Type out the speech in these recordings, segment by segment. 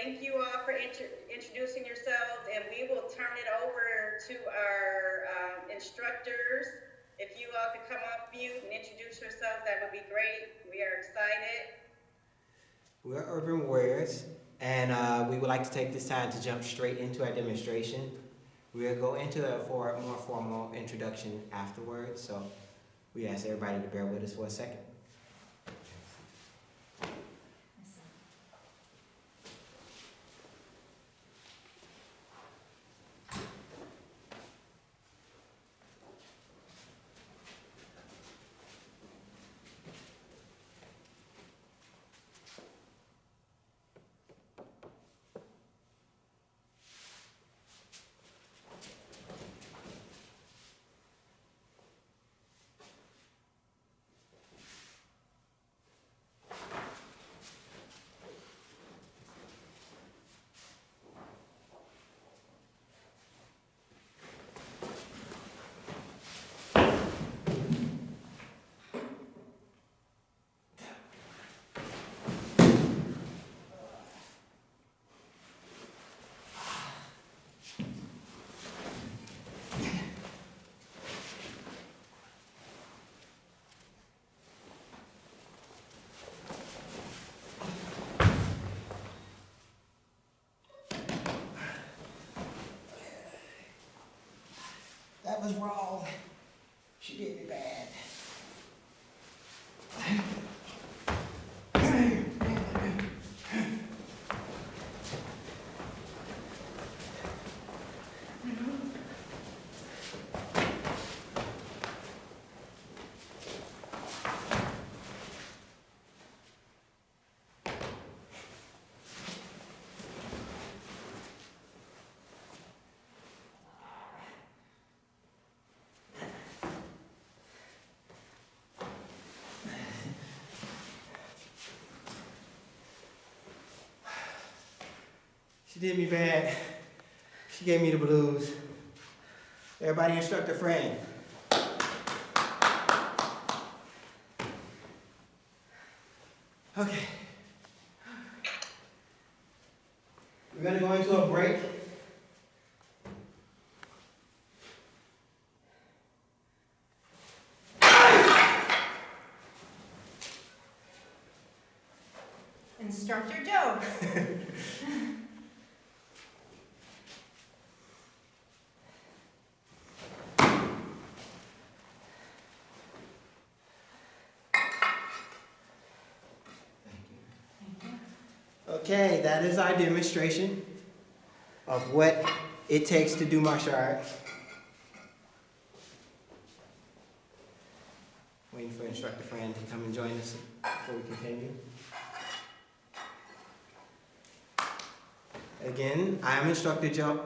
thank you all for introducing yourselves, and we will turn it over to our instructors. If you all could come off mute and introduce yourselves, that would be great. We are excited. We're Urban Warriors, and we would like to take this time to jump straight into our demonstration. We'll go into it for a more formal introduction afterwards, so we ask everybody to bear with us for a second. That was wrong. She did me bad. She did me bad. She gave me the blues. Everybody instruct a friend. Okay. We're gonna go into a break. Instructor Joe. Okay, that is our demonstration of what it takes to do martial arts. Waiting for instructor friend to come and join us before we continue. Again, I am Instructor Joe.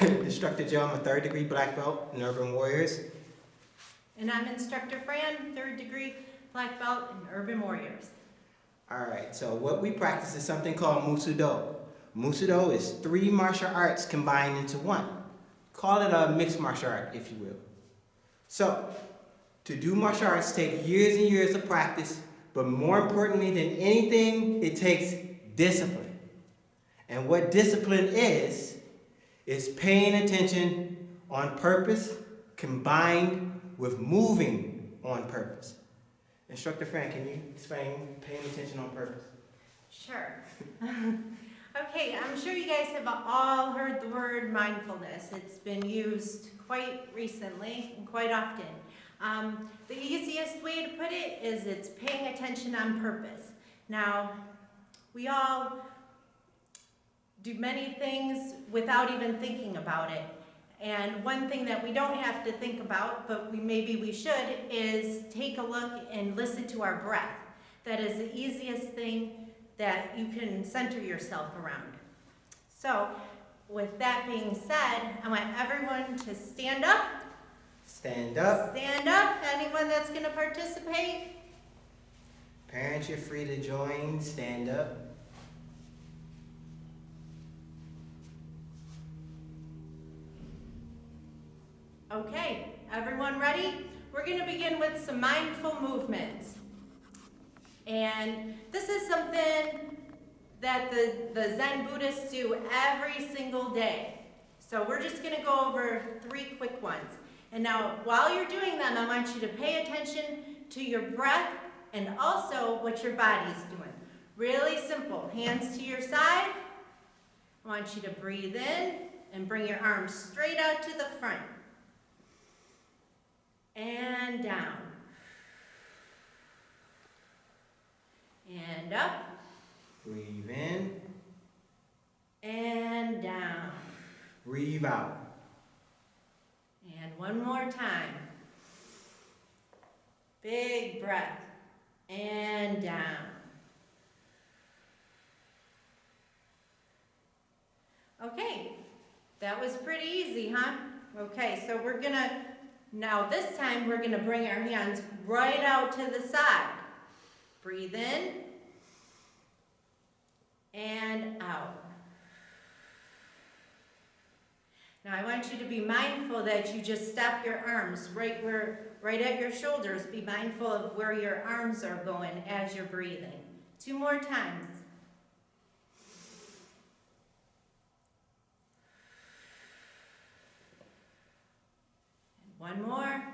Instructor Joe. I'm a 3rd degree black belt in Urban Warriors. And I'm Instructor Fran, 3rd degree black belt in Urban Warriors. Alright, so what we practice is something called Musudo. Musudo is 3 martial arts combined into one. Call it a mixed martial art, if you will. So, to do martial arts take years and years of practice, but more importantly than anything, it takes discipline. And what discipline is paying attention on purpose combined with moving on purpose. Instructor Frank, can you explain paying attention on purpose? Sure. Okay, I'm sure you guys have all heard the word mindfulness. It's been used quite recently and quite often. The easiest way to put it is it's paying attention on purpose. Now, we all do many things without even thinking about it. And one thing that we don't have to think about, but maybe we should, is take a look and listen to our breath. That is the easiest thing that you can center yourself around. So, with that being said, I want everyone to stand up. Stand up. Stand up. Anyone that's going to participate? Parents, you're free to join. Stand up. Okay, everyone ready? We're going to begin with some mindful movements. And this is something that the Zen Buddhists do every single day. So we're just going to go over 3 quick ones. And now, while you're doing them, I want you to pay attention to your breath and also what your body's doing. Really simple. Hands to your side. I want you to breathe in and bring your arms straight out to the front. And down. And up. Breathe in. And down. Breathe out. And one more time. Big breath. And down. Okay, that was pretty easy, huh? Okay, so we're gonna, now this time we're gonna bring our hands right out to the side. Breathe in. And out. Now I want you to be mindful that you just stop your arms right at your shoulders. Be mindful of where your arms are going as you're breathing. 2 more times. And 1 more.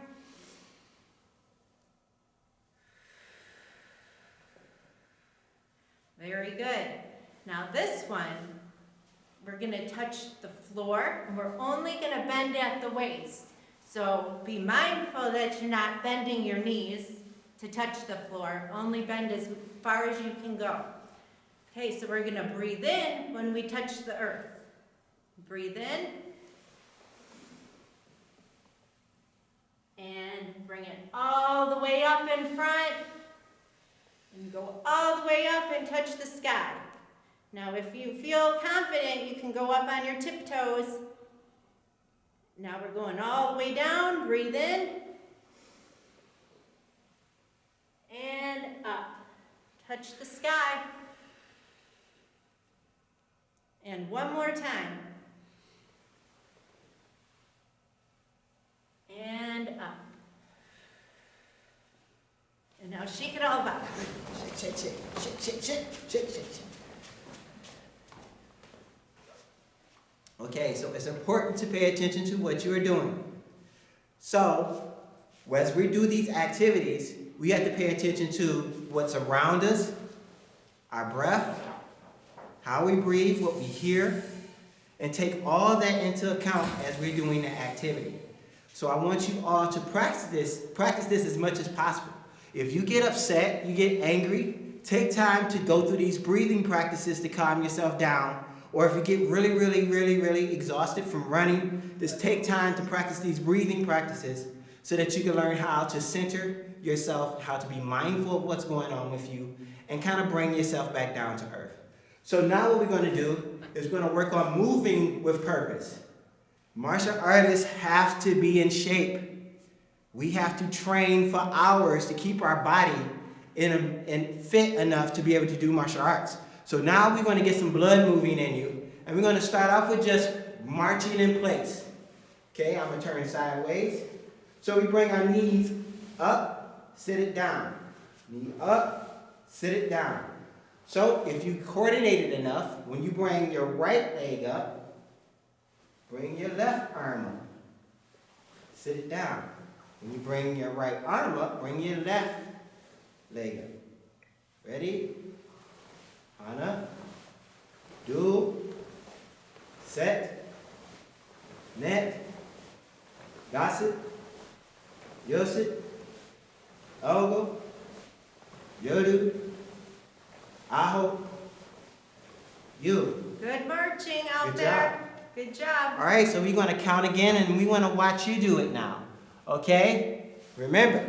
Very good. Now this one, we're going to touch the floor, and we're only going to bend at the waist. So be mindful that you're not bending your knees to touch the floor. Only bend as far as you can go. Okay, so we're going to breathe in when we touch the earth. Breathe in. And bring it all the way up in front. And go all the way up and touch the sky. Now, if you feel confident, you can go up on your tiptoes. Now we're going all the way down. Breathe in. And up. Touch the sky. And 1 more time. And up. And now shake it all back. Shake, shake, shake, shake, shake, shake, shake, shake. Okay, so it's important to pay attention to what you are doing. So, as we do these activities, we have to pay attention to what's around us, our breath, how we breathe, what we hear, and take all that into account as we're doing the activity. So I want you all to practice this as much as possible. If you get upset, you get angry, take time to go through these breathing practices to calm yourself down. Or if you get really exhausted from running, just take time to practice these breathing practices so that you can learn how to center yourself, how to be mindful of what's going on with you, and kind of bring yourself back down to earth. So now what we're going to do is we're going to work on moving with purpose. Martial artists have to be in shape. We have to train for hours to keep our body in fit enough to be able to do martial arts. So now we're going to get some blood moving in you. And we're going to start off with just marching in place. Okay, I'm going to turn sideways. So we bring our knees up, sit it down. Knee up, sit it down. So if you coordinate it enough, when you bring your right leg up, bring your left arm up. Sit it down. When you bring your right arm up, bring your left leg up. Ready? Hana, do, set, net, gossip, yosit, ogo, yodu, aho, you. Good marching out Good there. job. Good job. All right, so we're going to count again, and we want to watch you do it now. Okay? Remember,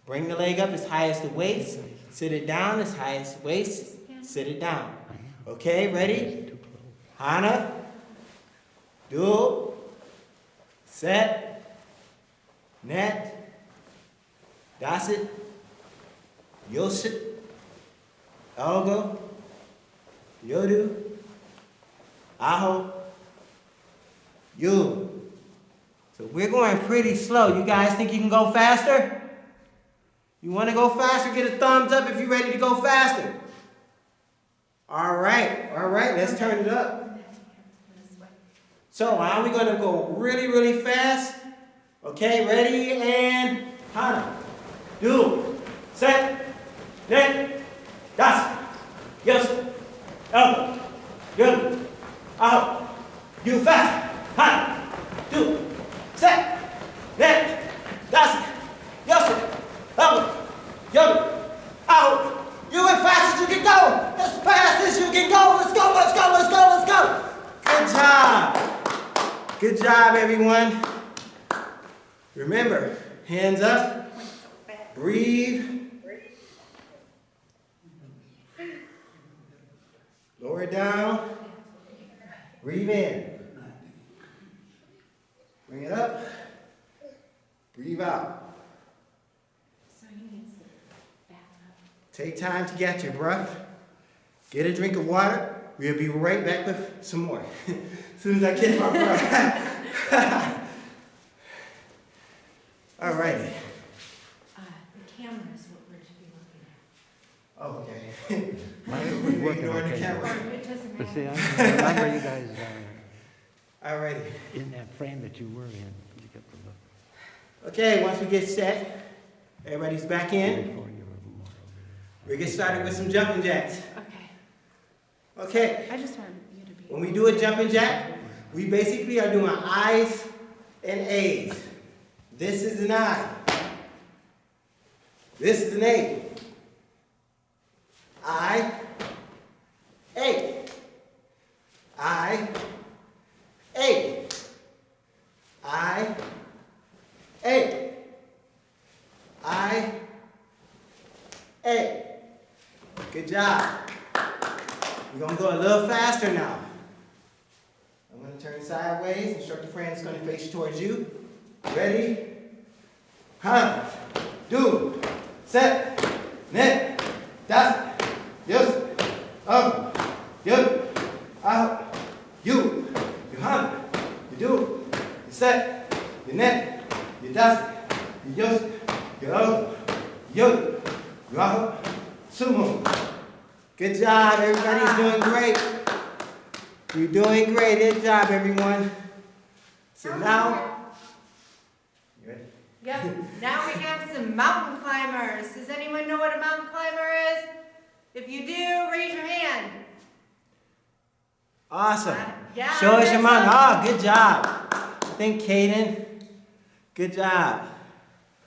bring the leg up as high as the waist. Sit it down as high as the waist. Sit it down. Okay, ready? Hana, do, set, net, dasit, yosit, algo, yodu, aho, you. So we're going pretty slow. You guys think you can go faster? You want to go faster? Get a thumbs up if you're ready to go faster. All right, let's turn it up. So now we're gonna go really, really fast. Okay, ready, and Hana. Do, set, net, das, yes, elbow, good, out, you fast, Hana, do, set, net, das, yes, elbow, good, out. You as fast as you can go, as fast as you can go. Let's go, let's go, let's go, let's go. Good job. Good job, everyone. Remember, hands up, breathe. Lower it down, breathe in. Bring it up, breathe out. Take time to get your breath. Get a drink of water. We'll be right back with some more. As soon as I catch my breath. All right. The camera is what we're to be looking Okay. Mine was working Ignoring the okay. camera. at. It doesn't But see, matter. I remember you guys All righty. in that frame that you were in. You got to look Okay, once we get set, everybody's back in. before you were more. We get started with some jumping jacks. Okay. Okay. I just want you to be. When we do a jumping jack, we basically are doing I's and A's. This is an I. This is an A. I, A. I, A. I, A. I, A. Good job. We're going to go a little faster now. I'm going to turn sideways. Instructor friend is going to face towards you. Ready? Han, do, set, net, das, yes, you, out, you han, you do, you set, you net, you das, you yes, you out, you out, sumo. Good job, everybody's doing great. You're doing great. Good job, everyone. So now, you ready? Yep. Now we have some mountain climbers. Does anyone know what a mountain climber is? If you do, raise your hand. Awesome. Yeah, Show us your there's mountain. some. Oh, good job. I think Caden. Good job.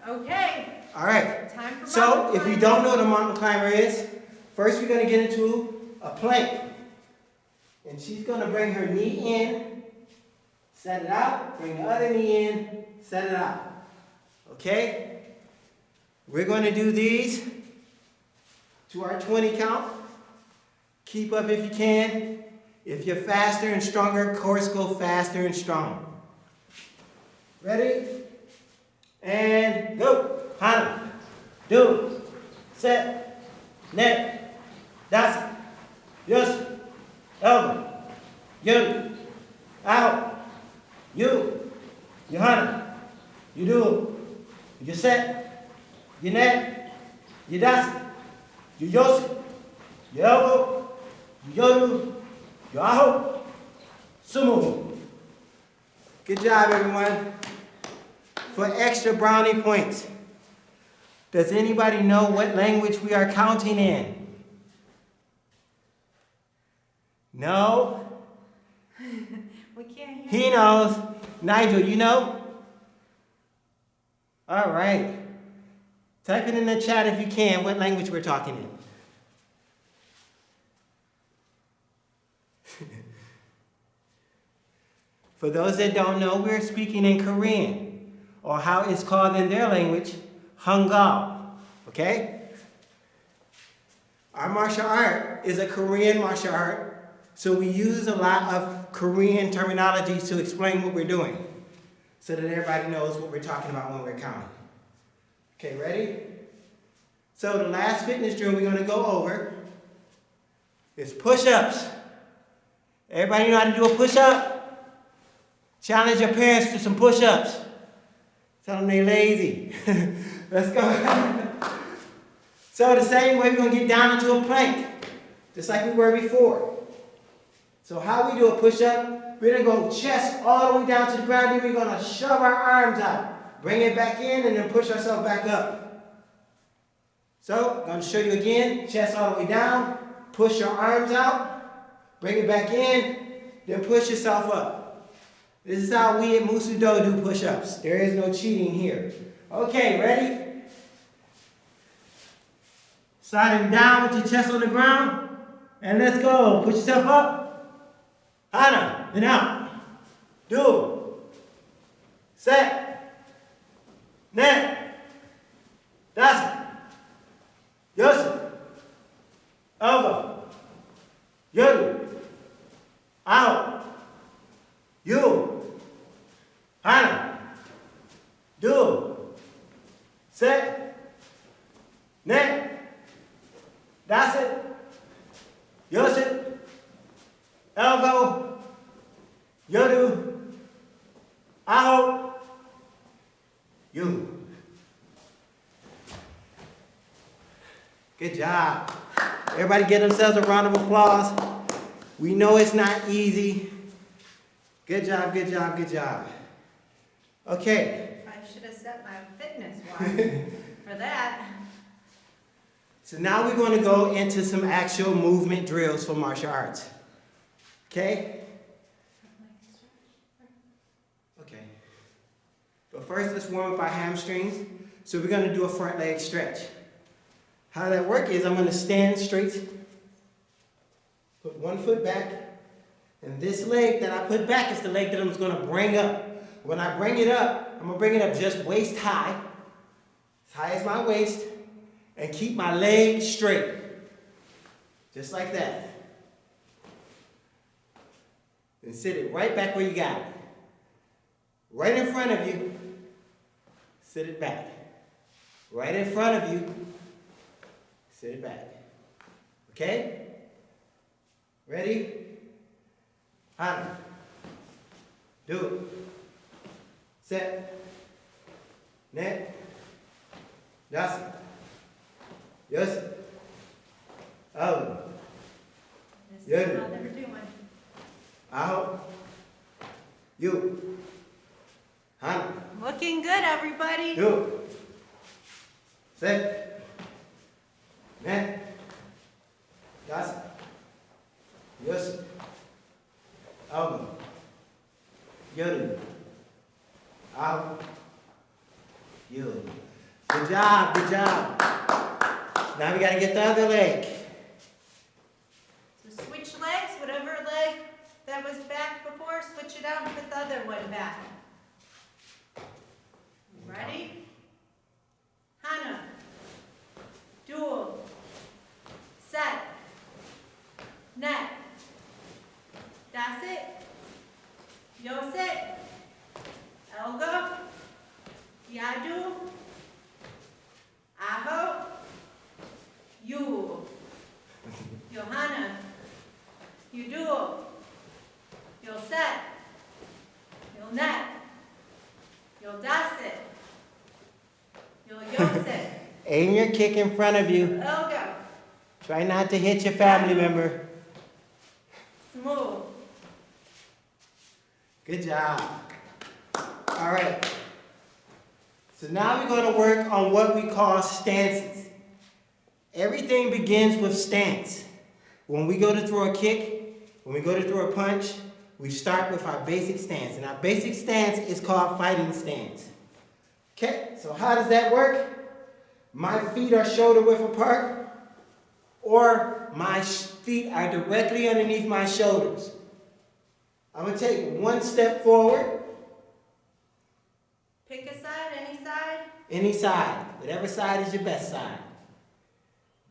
Okay. All right. Time for So, mountain if you climbing. don't know what a mountain climber is, first we're going to get into a plank. And she's going to bring her knee in, set it out, bring the other knee in, set it out. Okay? We're going to do these to our 20 count. Keep up if you can. If you're faster and stronger, of course, go faster and strong. Ready? And go. Hana. Do. Set. Net. Das. Yes. Elbow. You. Out. You. Johanna. You do. You set. You net. You das. You yos. You elbow. You yodu. You out. Sumo. Good job, everyone. For extra brownie points, does anybody know what language we are counting in? No? We can't hear. He knows. Nigel, you know? All right. Type it in the chat if you can, what language we're talking in. For those that don't know, we're speaking in Korean, or how it's called in their language, Hangul. Okay? Our martial art is a Korean martial art, so we use a lot of Korean terminology to explain what we're doing, so that everybody knows what we're talking about when we're counting. Okay, ready? So the last fitness drill we're going to go over is push-ups. Everybody know how to do a push-up? Challenge your parents to some push-ups. Tell them they're lazy. Let's go. So the same way, we're going to get down into a plank. just like we were before. So how we do a push-up, we're gonna go chest all the way down to the ground, then we're gonna shove our arms out. Bring it back in and then push ourselves back up. So, I'm gonna show you again, chest all the way down, push your arms out, bring it back in, then push yourself up. This is how we at Musudo do push-ups. There is no cheating here. Okay, ready? Sliding down with your chest on the ground, and let's go. Push yourself up. Hana, then out. Do. Set. Net. That's it. Yosu. Elbow. Yoru. Out. You. Hana. Do. Set. Net. That's it. Yosu. Elbow. Yoru. Out. You. Good job. Everybody give themselves a round of applause. We know it's not easy. Good job, good job, good job. Okay. I should have set my fitness watch for that. So now we're going to go into some actual movement drills for martial arts. Okay? Okay. But first, let's warm up our hamstrings. So we're going to do a front leg stretch. How that works is I'm going to stand straight, put one foot back, and this leg that I put back is the leg that I'm going to bring up. When I bring it up, I'm going to bring it up just waist high, as high as my waist, and keep my leg straight, just like that. Then sit it right back where you got it. Right in front of you, sit it back. Right in front of you, sit it back. Okay? Ready? Hana. Do it. Set. Net. Yasi. Yosi. Out. This is how they're doing. Out. You. Hana. Looking good, everybody. Do. Set. Net. Yasi. Yosi. Out. Yoru. Out. You. Good job, good job. Now we gotta get the other leg. So switch legs, whatever leg that was back before, switch it out and put the other one back. Ready? Hana. Dual. Set. Net. That's it. Yoset. Elga. Yadu. Aho. You. Johanna. You do. You'll set. You'll net. You'll das it. You'll yos it. Aim your kick in front of you. Elga. Try not to hit your family member. Smooth. Good job. All right. So now we're going to work on what we call stances. Everything begins with stance. When we go to throw a kick, when we go to throw a punch, we start with our basic stance. And our basic stance is called fighting stance. Okay, so how does that work? My feet are shoulder width apart, or my feet are directly underneath my shoulders. I'm going to take one step forward. Pick a side, any side. Any side. Whatever side is your best side.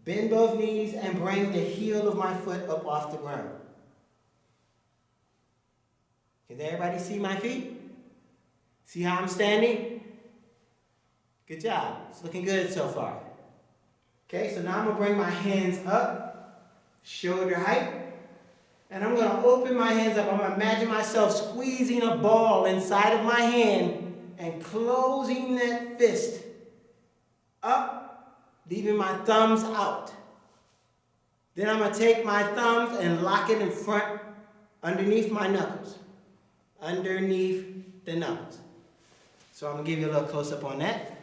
Bend both knees and bring the heel of my foot up off the ground. Can everybody see my feet? See how I'm standing? Good job. It's looking good so far. Okay, so now I'm going to bring my hands up, shoulder height. And I'm going to open my hands up. I'm going to imagine myself squeezing a ball inside of my hand and closing that fist up, leaving my thumbs out. Then I'm going to take my thumbs and lock it in front, underneath my knuckles. Underneath the knuckles. So I'm going to give you a little close-up on that.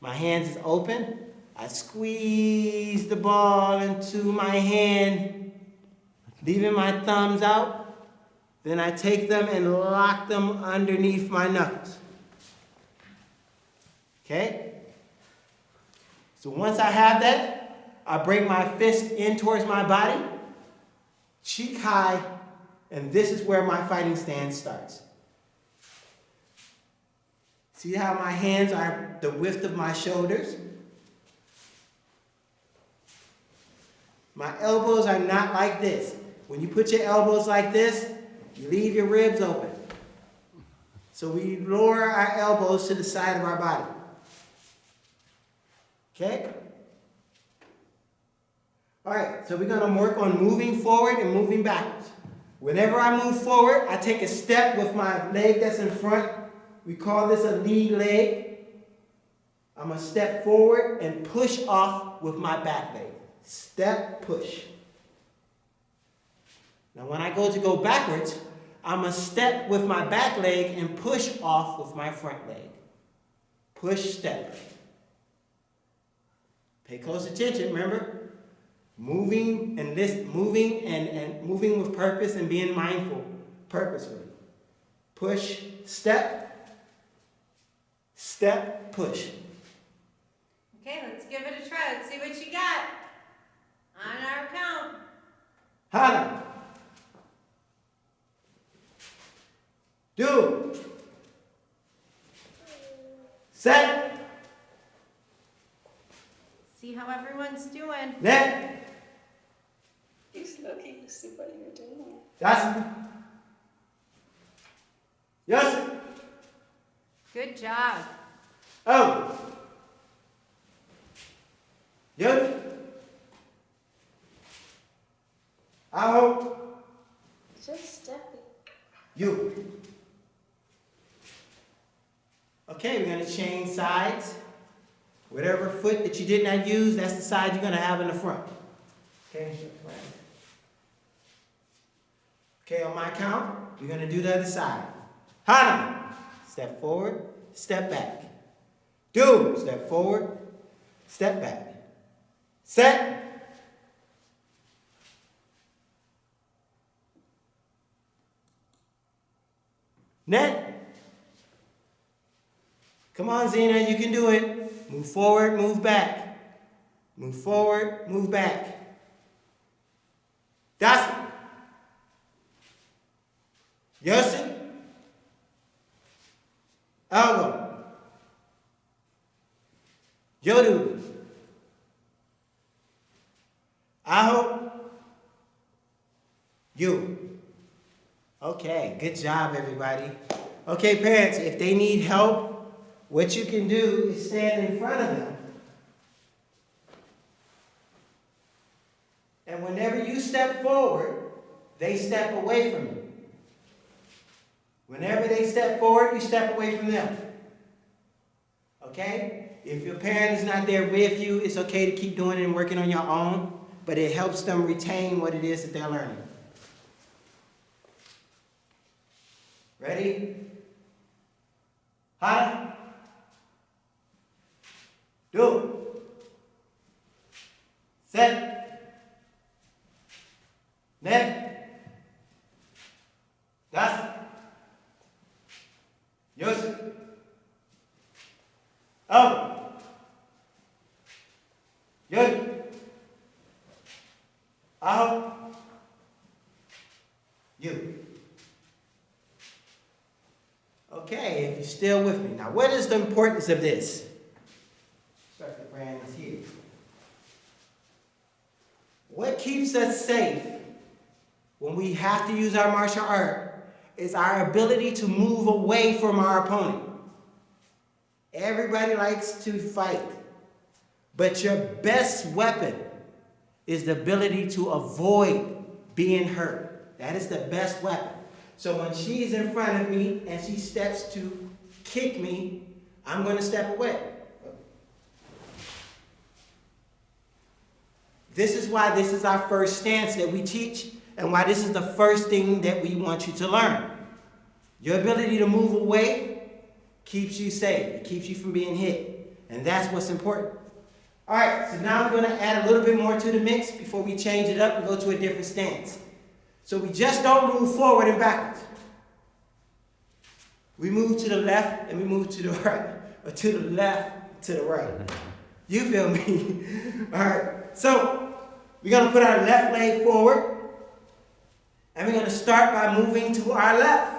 My hands is open. I squeeze the ball into my hand, leaving my thumbs out. Then I take them and lock them underneath my knuckles. Okay? So once I have that, I bring my fist in towards my body, cheek high, and this is where my fighting stance starts. See how my hands are the width of my shoulders? My elbows are not like this. When you put your elbows like this, you leave your ribs open. So we lower our elbows to the side of our body. Okay? All right, so we're going to work on moving forward and moving backwards. Whenever I move forward, I take a step with my leg that's in front. We call this a lead leg. I'm going to step forward and push off with my back leg. Step, push. Now when I go backwards, I'm going to step with my back leg and push off with my front leg. Push, step. Pay close attention, remember? Moving and moving with purpose and being mindful purposefully. Push, step, step, push. Okay, let's give it a try. Let's see what you got. On our count. Hana. Do. Set. See how everyone's doing. Net. He's looking to see what you're doing. That's. Yes. Good job. Oh. Yes. I hope Just stepping. you. Okay, we're going to change sides. Whatever foot that you did not use, that's the side you're going to have in the front. Okay, okay, on my count, we're going to do the other side. Hana. Step forward, step back. Do. Step forward, step back. Set. Net. Come on, Zena, you can do it. Move forward, move back. Move forward, move back. That's it. Yosin. Elbow. Yodu. Aho. You. Okay, good job, everybody. Okay, parents, if they need help, what you can do is stand in front of them. And whenever you step forward, they step away from you. Whenever they step forward, you step away from them. Okay? If your parent is not there with you, it's okay to keep doing it and working on your own, but it helps them retain what it is that they're learning. Ready? Hana. Do. Set. Net. Das. Yus. Oh. Yun. Out. You. Okay, if you're still with me. Now, what is the importance of this? Start the brands here. What keeps us safe when we have to use our martial art is our ability to move away from our opponent. Everybody likes to fight, but your best weapon is the ability to avoid being hurt. That is the best weapon. So when she's in front of me and she steps to kick me, I'm going to step away. This is why this is our first stance that we teach, and why this is the first thing that we want you to learn. Your ability to move away keeps you safe. It keeps you from being hit. And that's what's important. All right, so now we're going to add a little bit more to the mix before we change it up and go to a different stance. So we just don't move forward and backwards. We move to the left and we move to the right. Or to the left, to the right. You feel me? All right, so we're going to put our left leg forward. And we're going to start by moving to our left.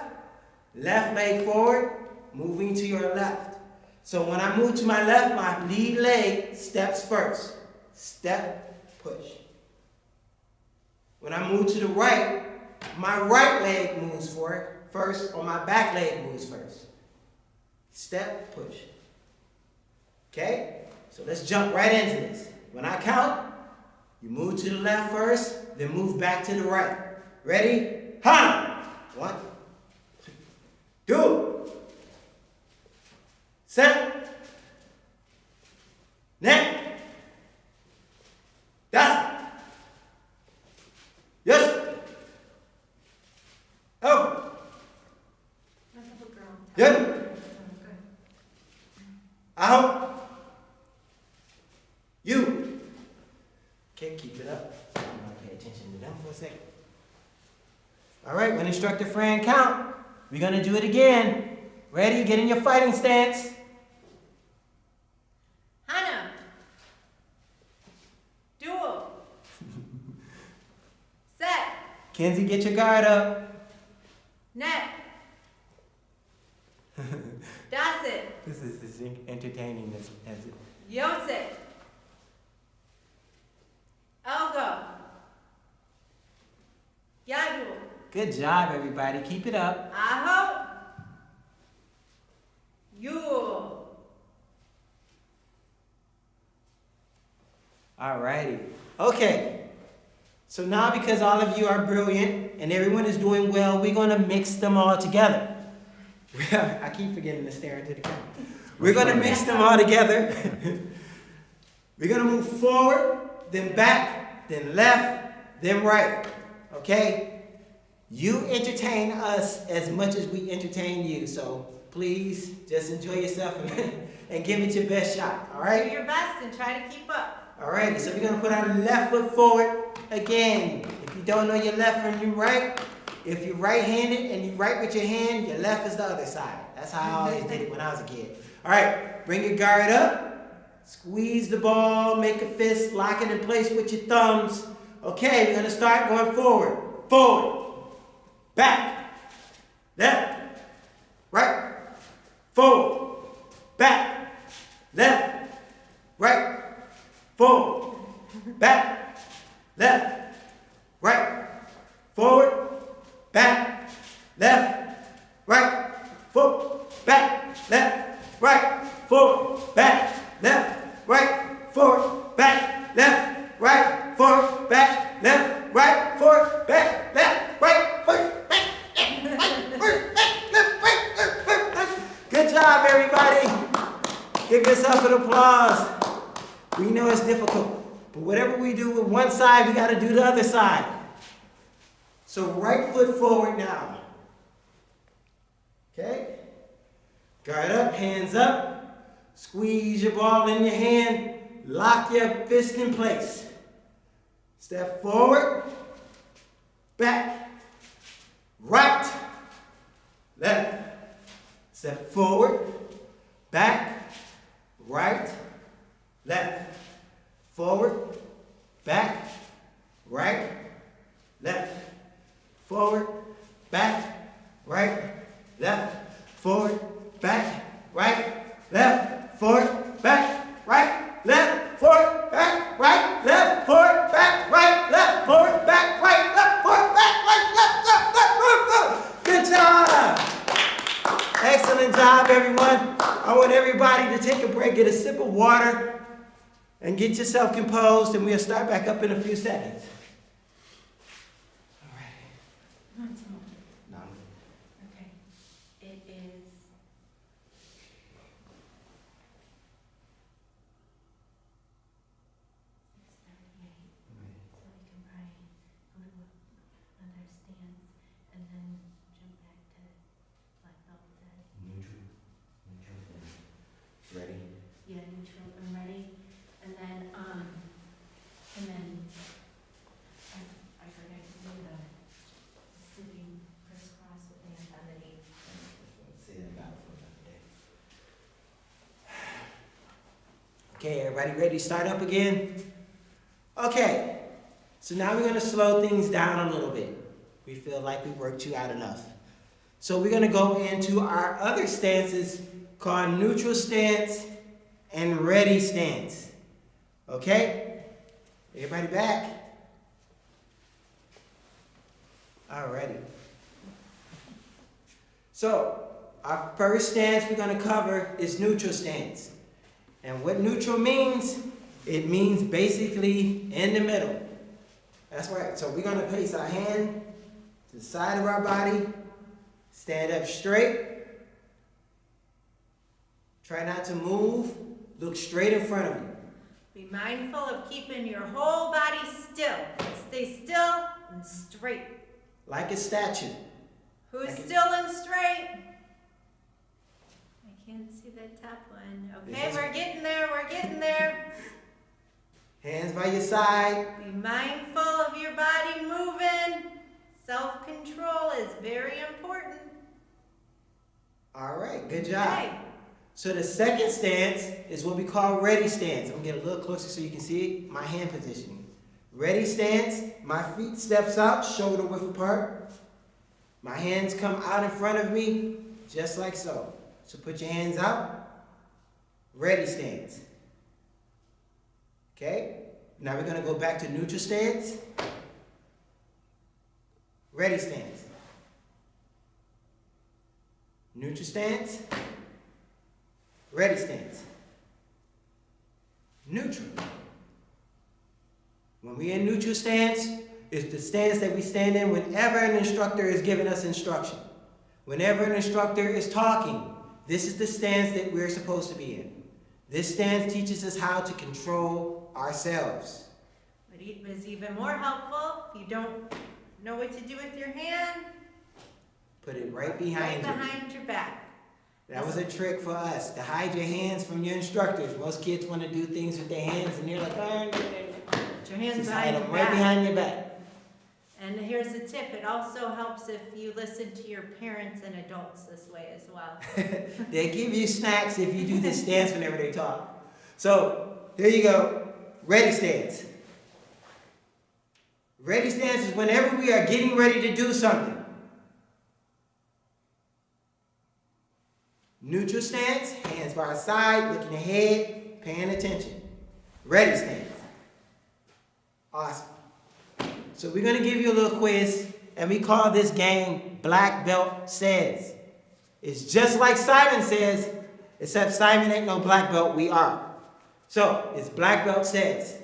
Left leg forward, moving to your left. So when I move to my left, my lead leg steps first. Step, push. When I move to the right, my right leg moves forward first, or my back leg moves first. Step, push. Okay? So let's jump right into this. When I count, you move to the left first, then move back to the right. Ready? Hana! 1, 2, set, neck, das, yes, oh, yun, out, you. Okay, keep it up. I'm gonna pay attention to them for a second. All right, when instructor Fran count, we're gonna do it again. Ready? Get in your fighting stance. Hana. Duel. Set. Kenzie, get your guard up. Net. Das it. This is as entertaining as it. Yosit. Elgo. Yadu. Good job, everybody. Keep it up. Aho. You. Alrighty. Okay. So now because all of you are brilliant and everyone is doing well, we're going to mix them all together. I keep forgetting to stare into the camera. We're going to mix them all together. We're going to move forward, then back, then left, then right. Okay? You entertain us as much as we entertain you. So please just enjoy yourself and give it your best shot. All right? Do your best and try to keep up. Alrighty, so we're going to put our left foot forward again. If you don't know your left from your right, if you're right-handed and you write with your hand, your left is the other side. That's how I always did it when I was a kid. Alright, bring your guard up. Squeeze the ball, make a fist, lock it in place with your thumbs. Okay, we're going to start going forward. Forward. Back. Left. Right. Forward. Back. Left. Right. Forward, back, left, right, forward, back, left, right, forward, back, left, right, forward, back, left, right, forward, back, left, right, forward, back, left, right, forward, back, left, right, forward, back, left, right. Good job, everybody. Give yourself an applause. We know it's difficult, but whatever we do with one side, we got to do the other side. So right foot forward now. Okay? Guard up, hands up. Squeeze your ball in your hand. Lock your fist in place. Step forward, back, right, left. Step forward, back, right, left, forward, back, right, left, forward, back, right, left, forward, back, right, left, forward, back, right, left, forward, back, right, left, forward, back, right, left, forward, back, right, left, forward, back, right, left. Good job. Excellent job, everyone. I want everybody to take a break, get a sip of water, and get yourself composed, and we'll start back up in a few seconds. All right. No. Okay. It is. Okay, everybody ready to start up again? Okay, so now we're gonna slow things down a little bit. We feel like we worked you out enough. So we're gonna go into our other stances called neutral stance and ready stance. Okay? Everybody back? Alrighty. So, our first stance we're going to cover is neutral stance. And what neutral means, it means basically in the middle. That's right. So we're going to place our hand to the side of our body, stand up straight. Try not to move. Look straight in front of you. Be mindful of keeping your whole body still. Stay still and straight. Like a statue. Who's still and straight? I can't see that top one. Okay, we're getting there, we're getting there. Hands by your side. Be mindful of your body moving. Self-control is very important. All right, good job. Okay. So the second stance is what we call ready stance. I'm gonna get a little closer so you can see my hand positioning. Ready stance, my feet steps out, shoulder width apart. My hands come out in front of me, just like so. So put your hands out. Ready stance. Okay? Now we're gonna go back to neutral stance. Ready stance. Neutral stance. Ready stance. Neutral. When we're in neutral stance, it's the stance that we stand in whenever an instructor is giving us instruction. Whenever an instructor is talking, this is the stance that we're supposed to be in. This stance teaches us how to control ourselves. But it was even more helpful if you don't know what to do with your hand. Put it right behind you. Right behind your back. That was a trick for us, to hide your hands from your instructors. Most kids want to do things with their hands and they're like, Put your hands just behind hide your them right back. behind your back. And here's a tip, it also helps if you listen to your parents and adults this way as well. They give you snacks if you do this stance whenever they talk. So, here you go. Ready stance. Ready stance is whenever we are getting ready to do something. Neutral stance, hands by our side, looking ahead, paying attention. Ready stance. Awesome. So we're going to give you a little quiz, and we call this game Black Belt Says. It's just like Simon Says, except Simon ain't no black belt, we are. So, it's Black Belt Says.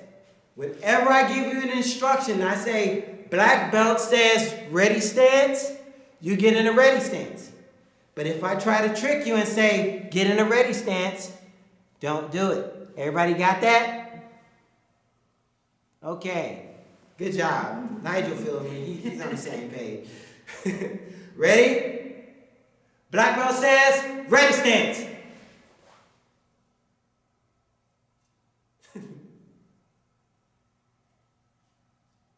Whenever I give you an instruction, I say, Black Belt says ready stance, you get in a ready stance. But if I try to trick you and say, get in a ready stance, don't do it. Everybody got that? Okay. Good job. Nigel feeling me. He's on the same page. Ready? Black belt says, ready stance.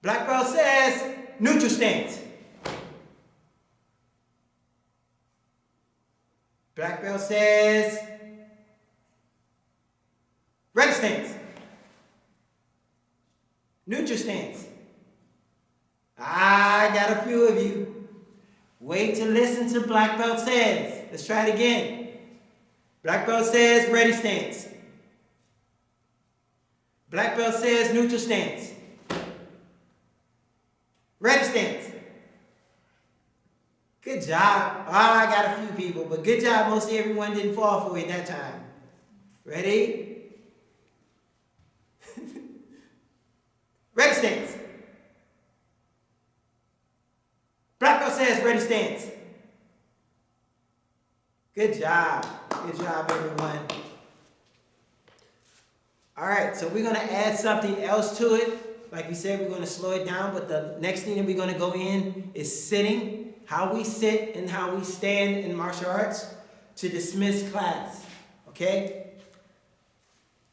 Black belt says, neutral stance. Black belt says, ready stance. Neutral stance. I got a few of you. Wait to listen to Black Belt Says. Let's try it again. Black Belt says ready stance. Black Belt says neutral stance. Ready stance. Good job. I got a few people, but good job. Mostly everyone didn't fall for it that time. Ready? Ready stance. Black belt says ready stance. Good job. Good job, everyone. All right, so we're going to add something else to it. Like we said, we're going to slow it down, but the next thing that we're going to go in is sitting, how we sit and how we stand in martial arts to dismiss class. Okay?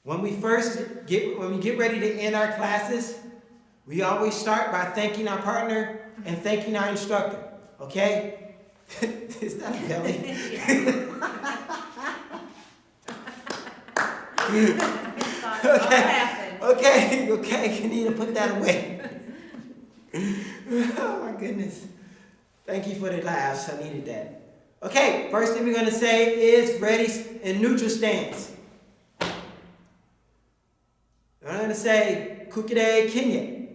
When we get ready to end our classes, we always start by thanking our partner and thanking our instructor. Okay? Is that a belly? thought what happened. Okay, you need to put that away. Oh my goodness. Thank you for the laughs, I needed that. Okay, first thing we're gonna say is ready in neutral stance. I'm gonna say Kukide Kenya,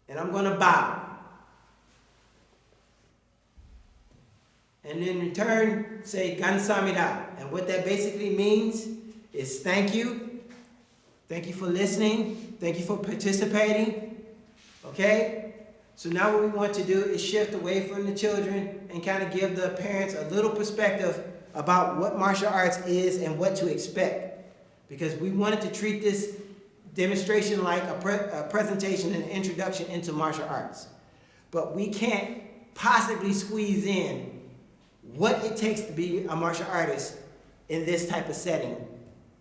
and I'm gonna bow. And in return, say Gansamida. And what that basically means is thank you. Thank you for listening. Thank you for participating. Okay? So now what we want to do is shift away from the children and kind of give the parents a little perspective about what martial arts is and what to expect. Because we wanted to treat this demonstration like a presentation and an introduction into martial arts. But we can't possibly squeeze in what it takes to be a martial artist in this type of setting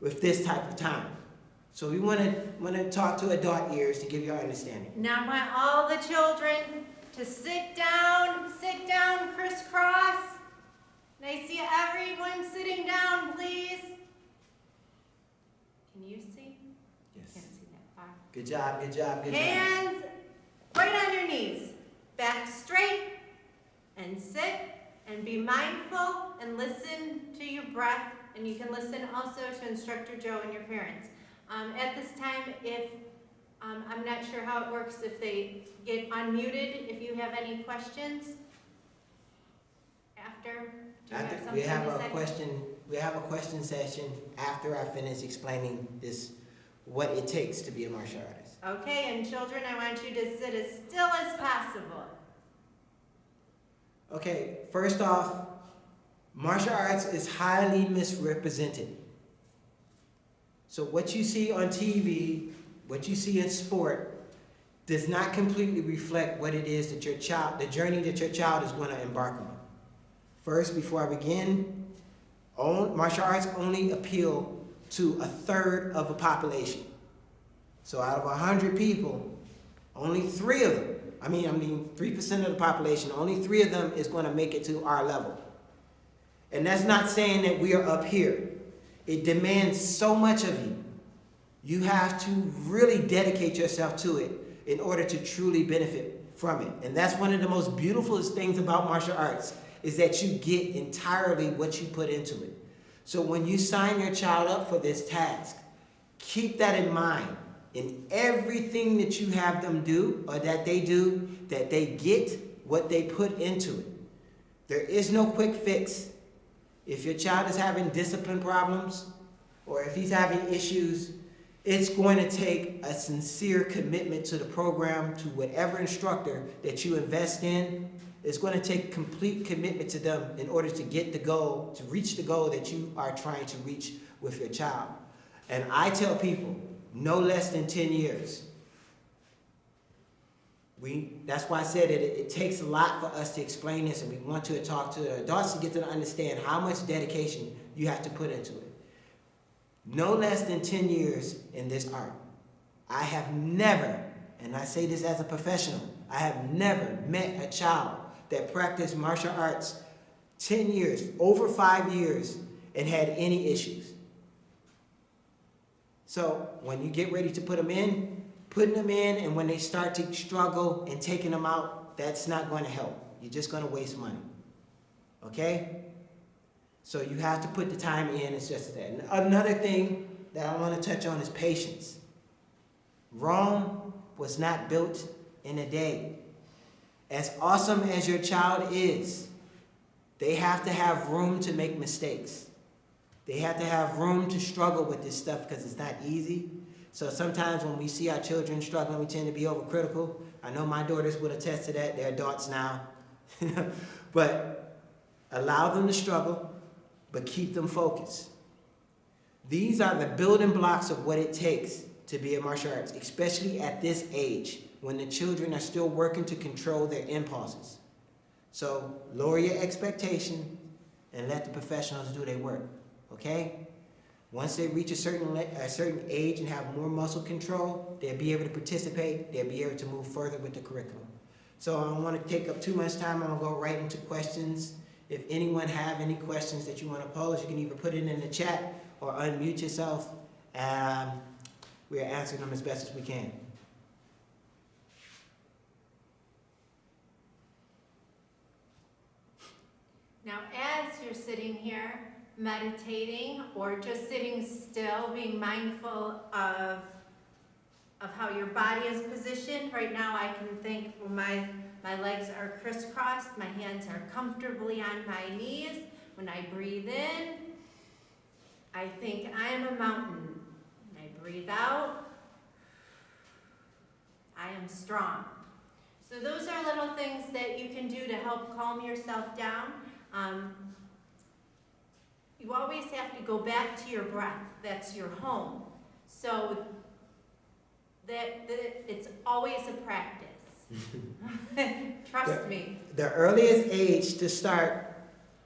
with this type of time. So we want to talk to adult ears to give you our understanding. Now I want all the children to sit down, crisscross. Can I see everyone sitting down, please? Can you see? Yes. Can't see that far. Good job, good job, good job. Hands right on your knees. Back straight and sit and be mindful and listen to your breath. And you can listen also to Instructor Joe and your parents. At this time, if I'm not sure how it works if they get unmuted, if you have any questions after. Do you have something We have to a say? question. We have a question session after I finish explaining this, what it takes to be a martial artist. Okay, and children, I want you to sit as still as possible. Okay, first off, martial arts is highly misrepresented. So what you see on TV, what you see in sport, does not completely reflect what it is that your child, the journey that your child is going to embark on. First, before I begin, martial arts only appeal to 1/3 of a population. So out of 100 people, only 3 of them, 3% of the population, only 3 of them is going to make it to our level. And that's not saying that we are up here. It demands so much of you. You have to really dedicate yourself to it in order to truly benefit from it. And that's one of the most beautiful things about martial arts, is that you get entirely what you put into it. So when you sign your child up for this task, keep that in mind. In everything that you have them do, or that they do, that they get what they put into it. There is no quick fix. If your child is having discipline problems, or if he's having issues, it's going to take a sincere commitment to the program, to whatever instructor that you invest in. It's going to take complete commitment to them in order to get the goal, to reach the goal that you are trying to reach with your child. And I tell people, no less than 10 years. That's why I said it takes a lot for us to explain this, and we want to talk to the adults to get them to understand how much dedication you have to put into it. No less than 10 years in this art. I have never, and I say this as a professional, I have never met a child that practiced martial arts 10 years, over 5 years, and had any issues. So when you get ready to put them in, putting them in, and when they start to struggle and taking them out, that's not going to help. You're just going to waste money. Okay? So you have to put the time in. It's just that. And another thing that I want to touch on is patience. Rome was not built in a day. As awesome as your child is, they have to have room to make mistakes. They have to have room to struggle with this stuff because it's not easy. So sometimes when we see our children struggling, we tend to be overcritical. I know my daughters would attest to that. They're adults now. But allow them to struggle, but keep them focused. These are the building blocks of what it takes to be a martial arts, especially at this age, when the children are still working to control their impulses. So lower your expectation and let the professionals do their work, okay? Once they reach a certain age and have more muscle control, they'll be able to participate, they'll be able to move further with the curriculum. So I don't want to take up too much time. I'm going to go right into questions. If anyone have any questions that you want to pose, you can either put it in the chat or unmute yourself. we are answering them as best as we can. Now, as you're sitting here meditating or just sitting still, being mindful of how your body is positioned, right now I can think my legs are crisscrossed, my hands are comfortably on my knees. When I breathe in, I think I am a mountain. When I breathe out, I am strong. So those are little things that you can do to help calm yourself down. You always have to go back to your breath. That's your home. So that it's always a practice. Trust me. The earliest age to start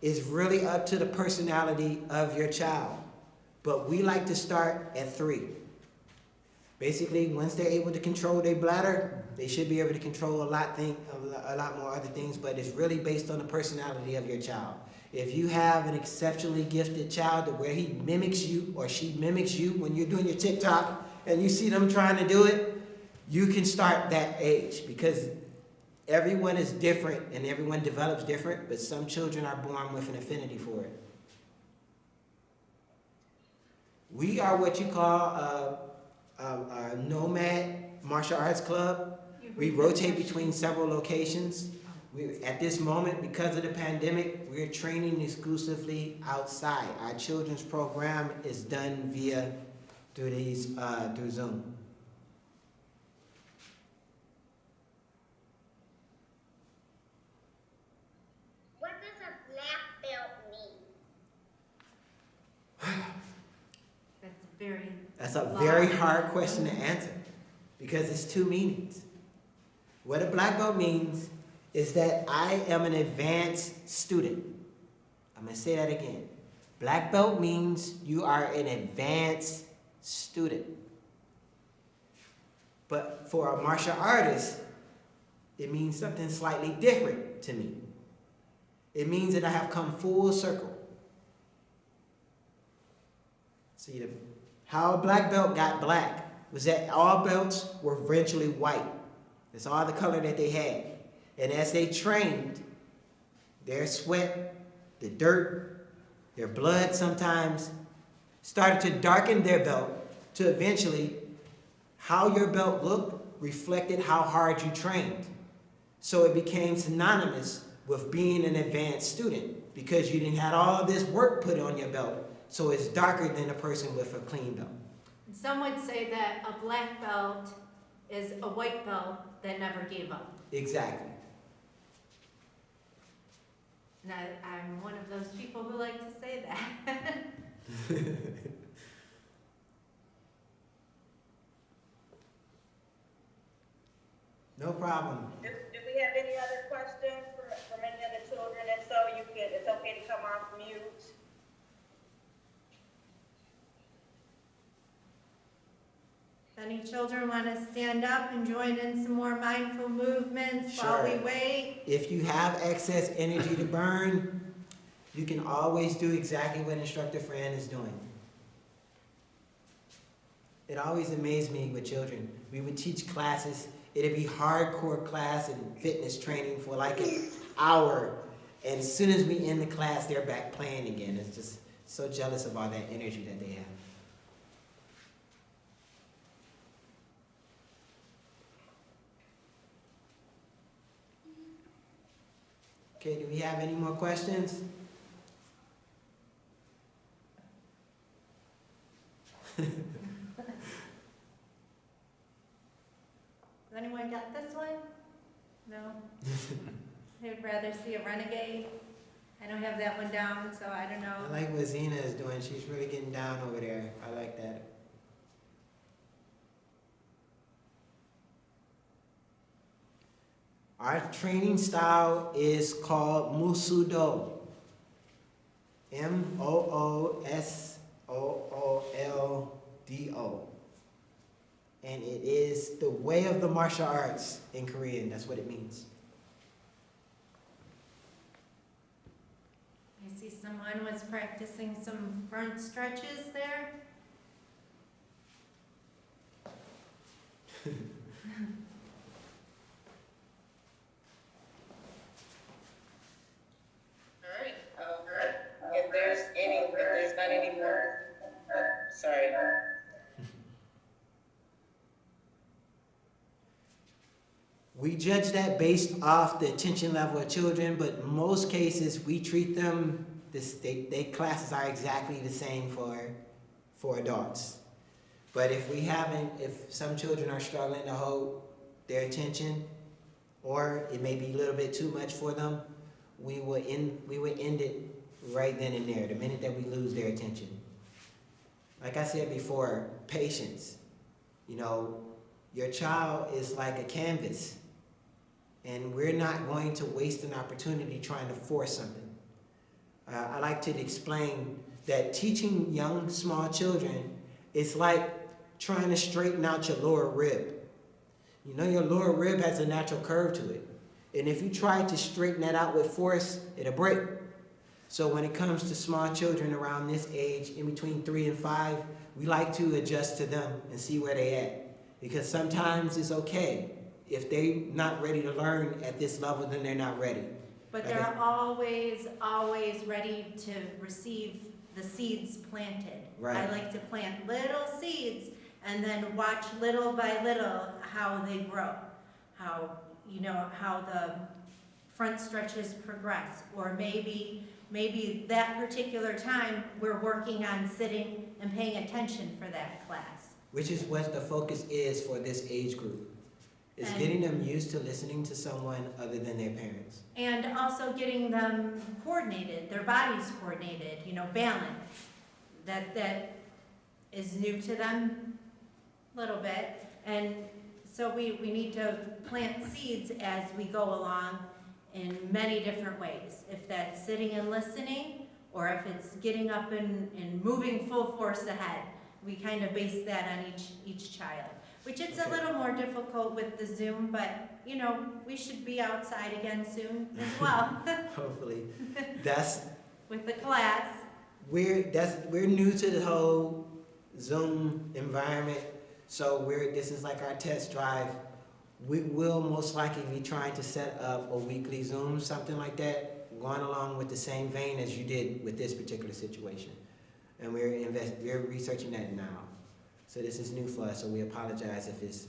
is really up to the personality of your child. But we like to start at 3. Basically, once they're able to control their bladder, they should be able to control a lot more other things, but it's really based on the personality of your child. If you have an exceptionally gifted child to where he mimics you or she mimics you when you're doing your TikTok and you see them trying to do it, you can start that age because everyone is different and everyone develops different, but some children are born with an affinity for it. We are what you call a nomad martial arts club. We rotate between several locations. At this moment, because of the pandemic, we're training exclusively outside. Our children's program is done through Zoom. What does a black belt mean? That's a very hard question to answer because it's 2 meanings. What a black belt means is that I am an advanced student. I'm going to say that again. Black belt means you are an advanced student. But for a martial artist, it means something slightly different to me. It means that I have come full circle. See, how a black belt got black was that all belts were eventually white. That's all the color that they had. And as they trained, their sweat, the dirt, their blood sometimes started to darken their belt to eventually how your belt looked reflected how hard you trained. So it became synonymous with being an advanced student because you didn't have all this work put on your belt. So it's darker than a person with a clean belt. Some would say that a black belt is a white belt that never gave up. Exactly. And I'm one of those people who like to say that. No problem. Do we have any other questions from any other children? If so, it's okay to come off mute. If any children want to stand up and join in some more mindful movements while we wait? If you have excess energy to burn, you can always do exactly what Instructor Fran is doing. It always amazed me with children. We would teach classes. It'd be hardcore class and fitness training for like an hour. And as soon as we end the class, they're back playing again. It's just so jealous of all that energy that they have. Okay, do we have any more questions? Has anyone got this one? No? I'd rather see a renegade. I don't have that one down, so I don't know. I like what Zena is doing. She's really getting down over there. I like that. Our training style is called Musudo. Moosooldo. And it is the way of the martial arts in Korean. That's what it means. I see someone was practicing some front stretches there. All right. If there's not any more, sorry. We judge that based off the attention level of children, but most cases we treat them, they classes are exactly the same for adults. But if some children are struggling to hold their attention, or it may be a little bit too much for them, we would end it right then and there, the minute that we lose their attention. Like I said before, patience. You know, your child is like a canvas, and we're not going to waste an opportunity trying to force something. I like to explain that teaching young, small children is like trying to straighten out your lower rib. You know, your lower rib has a natural curve to it. And if you try to straighten that out with force, it'll break. So when it comes to small children around this age, in between 3 and 5, we like to adjust to them and see where they at. Because sometimes it's okay. If they're not ready to learn at this level, then they're not ready. But they're always ready to receive the seeds planted. Right. I like to plant little seeds and then watch little by little how they grow, how the front stretches progress, or maybe that particular time we're working on sitting and paying attention for that class. Which is what the focus is for this age group. Is getting them used to listening to someone other than their parents. And also getting them coordinated, their bodies coordinated, balance. That is new to them a little bit. And so we need to plant seeds as we go along in many different ways. If that's sitting and listening, or if it's getting up and moving full force ahead. We kind of base that on each child. Which it's a little more difficult with the Zoom, but we should be outside again soon as well. Hopefully. With the class. We're new to the whole Zoom environment, so this is like our test drive. We will most likely be trying to set up a weekly Zoom, something like that, going along with the same vein as you did with this particular situation. And we're researching that now. So this is new for us, so we apologize if it's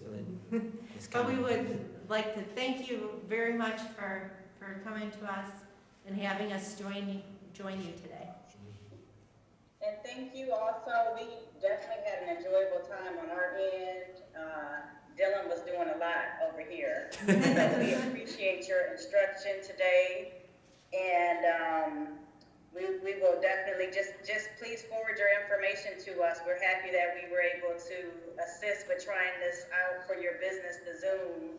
But we would like to thank you very much for coming to us and having us join you today. And thank you also. We definitely had an enjoyable time on our end. Dylan was doing a lot over here. So we appreciate your instruction today. And we will definitely just please forward your information to us. We're happy that we were able to assist with trying this out for your business, the Zoom.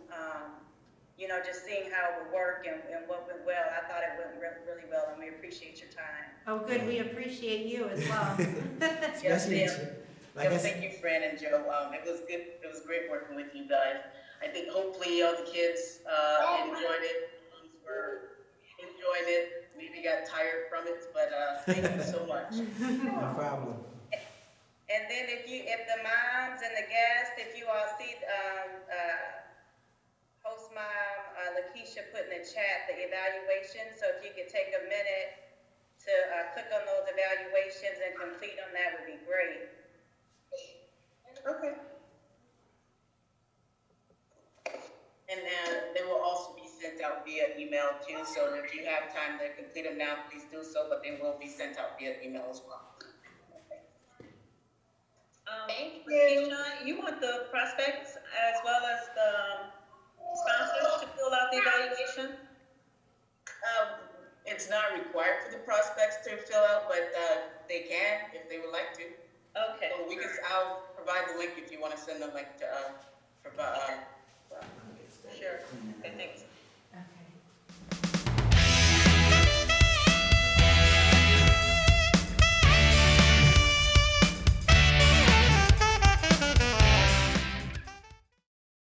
Just seeing how it would work and what went well. I thought it went really well, and we appreciate your time. Oh, good. We appreciate you as well. Yes, ma'am. Thank you, Fran and Joe. It was good. It was great working with you guys. I think hopefully all the kids enjoyed it. Enjoyed it. Maybe got tired from it, but thank you so much. No problem. And then if the moms and the guests, if you all see host mom Lakeisha put in the chat the evaluation, so if you could take a minute to click on those evaluations and complete them, that would be great. Okay. And they will also be sent out via email too. So if you have time to complete them now, please do so. But they will be sent out via email as well. Thank you. You want the prospects as well as the sponsors to fill out the evaluation? It's not required for the prospects to fill out, but they can if they would like to. Okay. So I'll provide the link if you want to send the link to